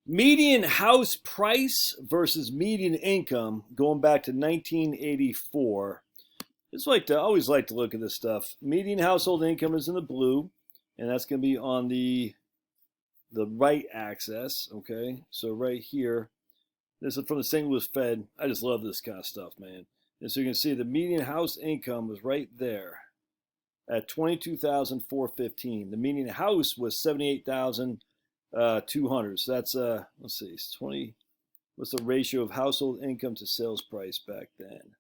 Median house price versus median income going back to 1984. I always like to look at this stuff. Median household income is in the blue, and that's going to be on the right axis. Okay, so right here, this is from the St. Louis Fed. I just love this kind of stuff, man. And so you can see the median house income was right there at $22,415. The median house was $78,200. So that's let's see, 20. What's the ratio of household income to sales price back then?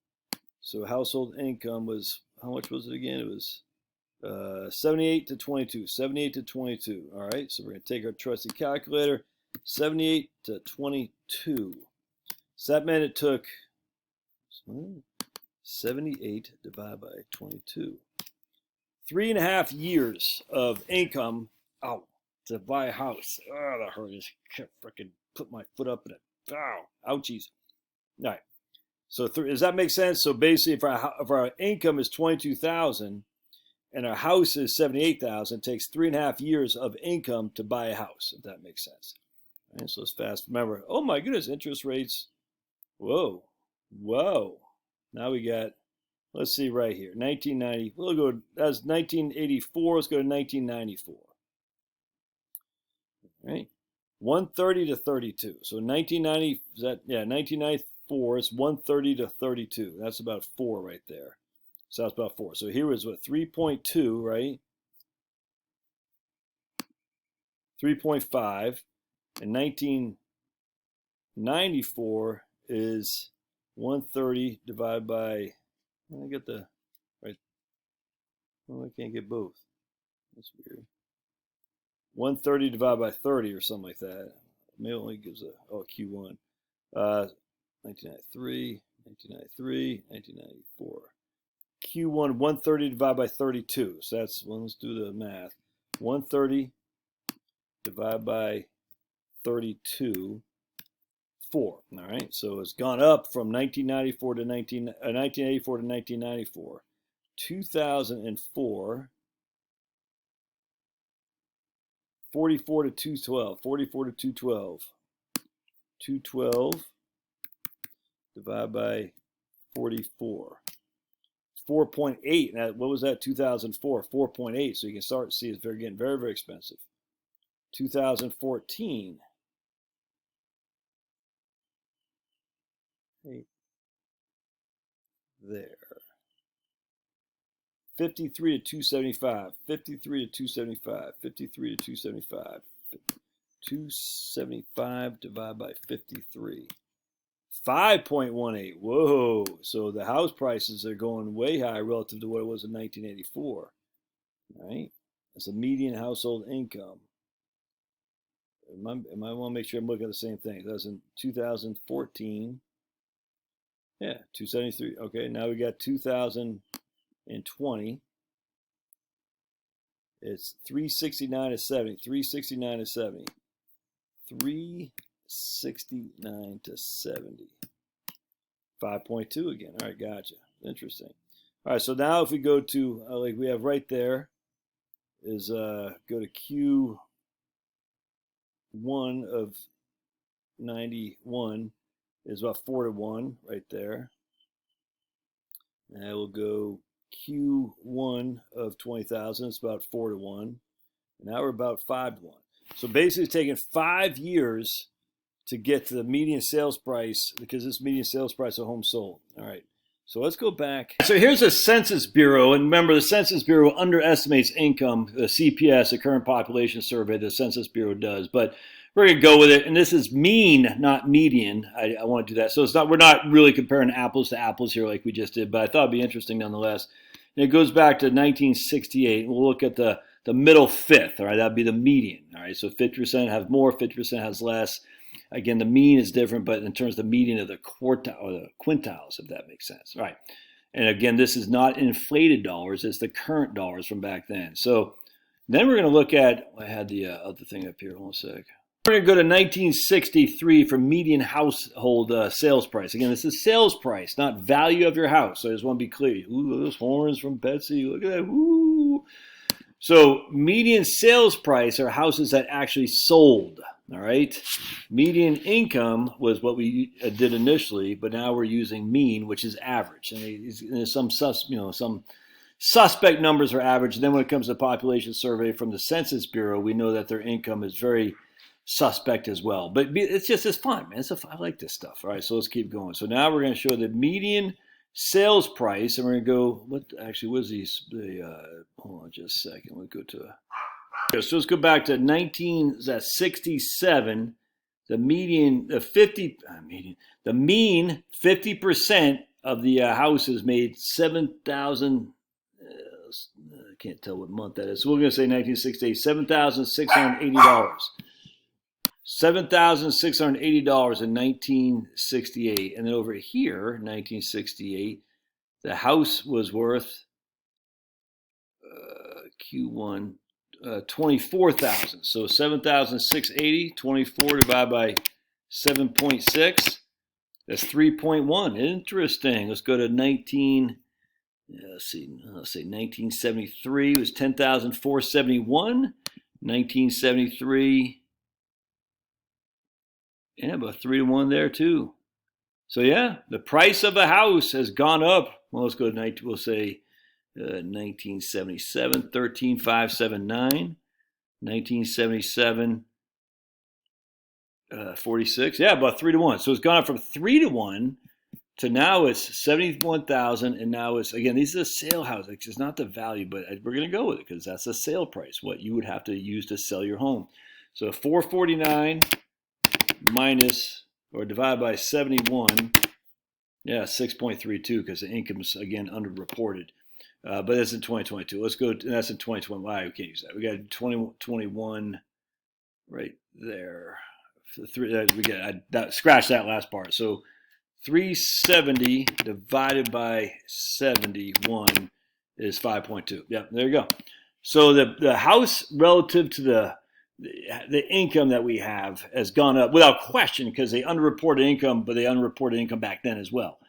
So household income was, how much was it again? It was 78 to 22. 78 to 22. All right. So we're going to take our trusty calculator. 78 to 22. So that meant it took 78 divided by 22. 3.5 years of income to buy a house. Oh, that hurt. I just can't freaking put my foot up in it. Oh, ouchies. All right. So does that make sense? So basically, if our income is $22,000 and our house is $78,000, it takes 3.5 years of income to buy a house. If that makes sense. All right, so let's fast. Remember, oh my goodness, interest rates. Whoa. Now we got. Let's see right here, 1990. We'll go. That's 1984. Let's go to 1994. All right, 130 to 32. So 1990 is that? Yeah, 1994 is 130 to 32. That's about 4 right there. So that's about 4. So here is what 3.2, right? 3.5, and 1994 is 130 divided by. I get the right. Well, I can't get both. That's weird. 130 divided by 30 or something like that. Maybe it only gives Q1. 1993, 1993, 1994. Q1 130 divided by 32. So that's, well, let's do the math. 130 divided by 32. 4. All right, so it's gone up from 1984 to 1984 to 1994. 2004, 44 to 212. 44 to 212. 212 divided by 44. 4.8. Now, what was that? 2004. 4.8. So you can start to see it's getting very, very expensive. 2014. There. 53 to 275. 53 to 275. 53 to 275. 275 divided by 53. 5.18. Whoa. So the house prices are going way high relative to what it was in 1984. All right. That's a median household income. I want to make sure I'm looking at the same thing. That was in 2014. Yeah, 273. Okay, now we got 2020. It's 369 to 70. 369 to 70. 369 to 70. 5.2 again. All right, gotcha. Interesting. All right, so now if we go to, like we have right there, is go to Q1 of 91. Is about 4 to 1 right there. And I will go Q1 of 20,000. It's about 4 to 1. And now we're about 5 to 1. So basically it's taken 5 years to get to the median sales price, because this median sales price of home sold. All right. So let's go back. So here's the Census Bureau. And remember, the Census Bureau underestimates income, the CPS, the current population survey, the Census Bureau does. But we're going to go with it. And this is mean, not median. I want to do that. So we're not really comparing apples to apples here like we just did, but I thought it'd be interesting nonetheless. And it goes back to 1968. We'll look at the middle fifth. All right. That'd be the median. All right. So 50% has more, 50% has less. Again, the mean is different, but in terms of the median of the quartile or the quintiles, if that makes sense. All right. And again, this is not inflated dollars. It's the current dollars from back then. So then we're going to look at, I had the other thing up here. Hold on a sec. We're going to go to 1963 for median household sales price. Again, this is sales price, not value of your house. So I just want to be clear. Ooh, those horns from Betsy. Look at that. Ooh. So median sales price are houses that actually sold. All right. Median income was what we did initially, but now we're using mean, which is average. And there's some suspect numbers are average. And then when it comes to population survey from the Census Bureau, we know that their income is very suspect as well. But it's fun, man. I like this stuff. All right, so let's keep going. So now we're going to show the median sales price, and we're going to go. What was these? Hold on, just a second. We'll go to. So let's go back to 1967. The median, the mean 50% of the houses made 7,000. I can't tell what month that is. So we're going to say 1968, $7,680. $7,680 in 1968. And then over here, 1968, the house was worth Q1 24,000. So 7,680, 24 divided by 7.6. That's 3.1. Interesting. Let's go to 1973 was 10,471. 1973. Yeah, about 3 to 1 there too. So yeah, the price of a house has gone up. Well, let's go to we'll say 1977, 13,579. 1977, 46. Yeah, about 3 to 1. So it's gone up from 3 to 1 to now it's 71,000, and now it's, again, these are sale houses. It's not the value, but we're going to go with it because that's a sale price, what you would have to use to sell your home. So 449 minus or divided by 71, yeah, 6.32 because the income's, again, underreported. But that's in 2022. Let's go, that's in 2021. Why we can't use that? We got 2021 right there. We got scratch that last part. So 370 divided by 71 is 5.2. Yeah, there you go. So the house relative to the income that we have has gone up without question because they underreported income, but they underreported income back then as well.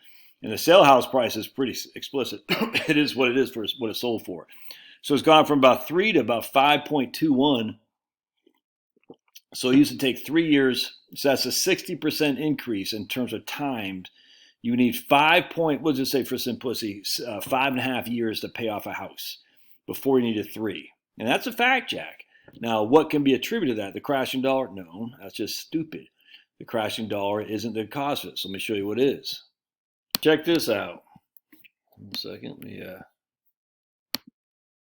And the sale house price is pretty explicit. It is what it is for what it's sold for. So it's gone from about 3 to about 5.21. So it used to take 3 years. So that's a 60% increase in terms of time. You need what does it say for simplicity? 5.5 years to pay off a house before you needed 3. And that's a fact, Jack. Now, what can be attributed to that? The crashing dollar? No, that's just stupid. The crashing dollar isn't the cause of it. So let me show you what is. Check this out. 1 second. There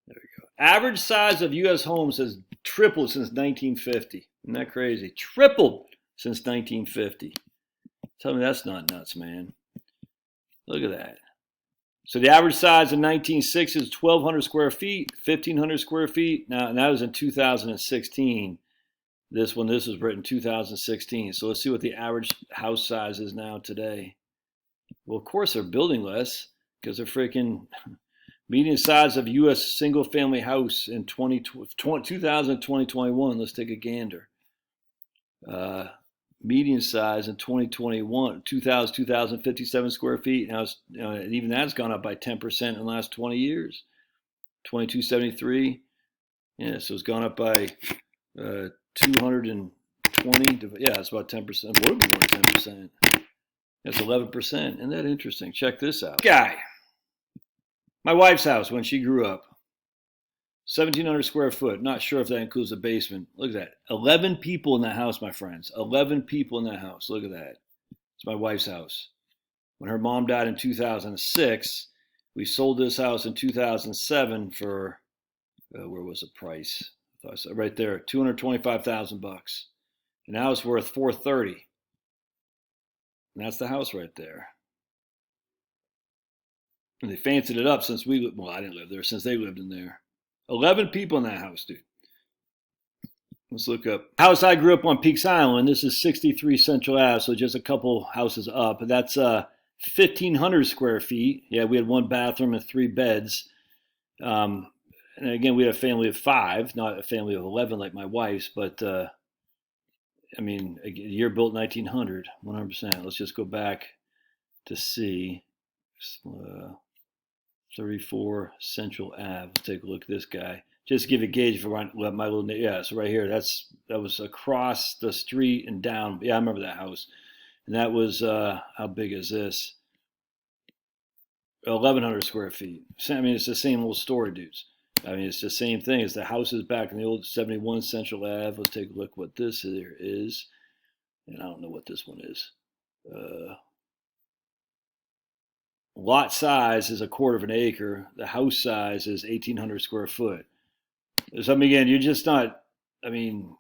we go. Average size of U.S. homes has tripled since 1950. Isn't that crazy? Tripled since 1950. Tell me that's not nuts, man. Look at that. So the average size in 1960 is 1,200 square feet, 1,500 square feet. Now, and that was in 2016. This was written 2016. So let's see what the average house size is now today. Well, of course, they're building less because they're freaking median size of U.S. single-family house in 2021. Let's take a gander. Median size in 2021, 2,057 square feet. Now, even that's gone up by 10% in the last 20 years. 2273. Yeah, so it's gone up by 220. Yeah, it's about 10%. It would be more than 10%. That's 11%. Isn't that interesting? Check this out. Guy. My wife's house when she grew up. 1,700 square foot. Not sure if that includes the basement. Look at that. 11 people in that house, my friends. 11 people in that house. Look at that. It's my wife's house. When her mom died in 2006, we sold this house in 2007 for, where was the price? Right there, $225,000. And now it's worth $430,000. And that's the house right there. And they fancied it up since I didn't live there, since they lived in there. 11 people in that house, dude. Let's look up. House I grew up on, Peaks Island. This is 63 Central Ave, so just a couple houses up. That's 1,500 square feet. Yeah, we had 1 bathroom and 3 beds. And again, we had a family of 5, not a family of 11 like my wife's, but I mean, a year built 1900, 100%. Let's just go back to see 34 Central Ave. Let's take a look at this guy. just to give a gauge for my little, yeah, so right here, that was across the street and down. Yeah, I remember that house. And that was, how big is this? 1,100 square feet. I mean, it's the same old story, dudes. I mean, it's the same thing. It's the houses back in the old 71 Central Ave. Let's take a look what this here is. And I don't know what this one is. Lot size is 1/4 of an acre. The house size is 1,800 square foot. So, I mean, again, you're just not, I mean,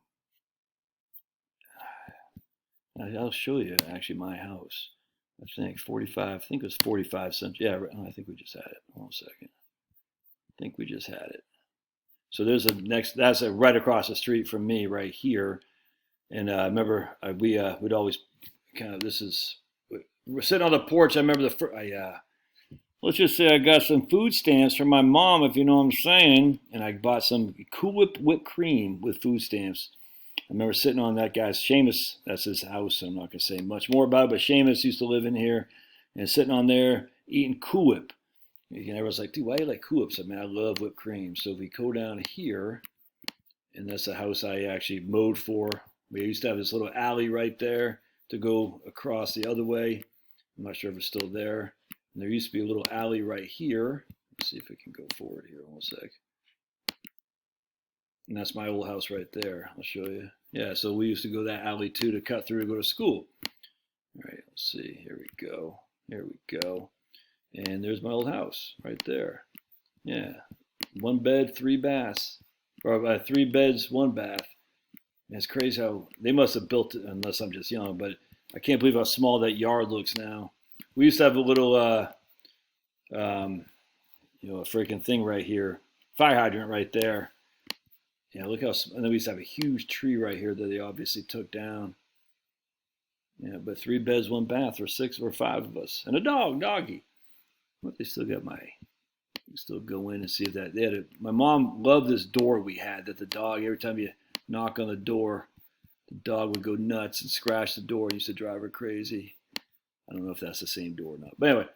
I'll show you actually my house. I think 45, I think it was 45 cents. Yeah, I think we just had it. Hold on a second. I think we just had it. So there's a next, that's right across the street from me right here. And I remember we'd always kind of, we're sitting on the porch. I remember let's just say I got some food stamps from my mom, if you know what I'm saying. And I bought some Cool Whip whipped cream with food stamps. I remember sitting on that guy's, Seamus, that's his house. I'm not going to say much more about it, but Seamus used to live in here and sitting on there eating Cool Whip. And everyone's like, dude, why do you like Cool Whips? I mean, I love whipped cream. So if we go down here, and that's the house I actually mowed for. We used to have this little alley right there to go across the other way. I'm not sure if it's still there. And there used to be a little alley right here. Let's see if we can go forward here. One sec. And that's my old house right there. I'll show you. Yeah, so we used to go that alley too to cut through to go to school. All right, let's see. Here we go. Here we go. And there's my old house right there. Yeah, 1 bed, 3 baths. Or 3 beds, 1 bath. And it's crazy how they must have built it, unless I'm just young, but I can't believe how small that yard looks now. We used to have a little, a freaking thing right here. Fire hydrant right there. Yeah, look how, and then we used to have a huge tree right here that they obviously took down. Yeah, but 3 beds, 1 bath, or 6 or 5 of us. And a doggy. But they still got you still go in and see if that, my mom loved this door we had that the dog, every time you knock on the door, the dog would go nuts and scratch the door. It used to drive her crazy. I don't know if that's the same door or not. But anyway,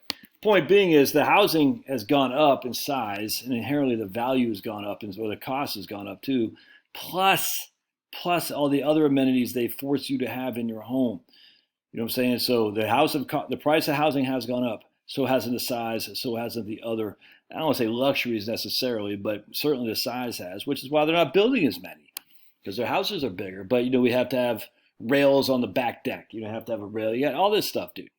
point being is the housing has gone up in size, and inherently the value has gone up, or the cost has gone up too, plus all the other amenities they force you to have in your home. You know what I'm saying? So the price of housing has gone up. So hasn't the size, so hasn't the other, I don't want to say luxuries necessarily, but certainly the size has, which is why they're not building as many, because their houses are bigger. But, we have to have rails on the back deck. You have to have a rail. You got all this stuff, dude.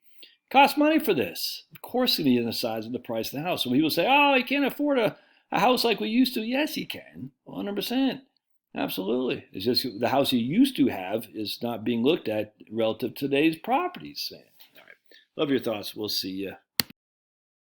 Costs money for this. Of course, you need the size of the price of the house. So people say, oh, you can't afford a house like we used to. Yes, you can. 100%. Absolutely. It's just the house you used to have is not being looked at relative to today's properties. All right. Love your thoughts. We'll see you.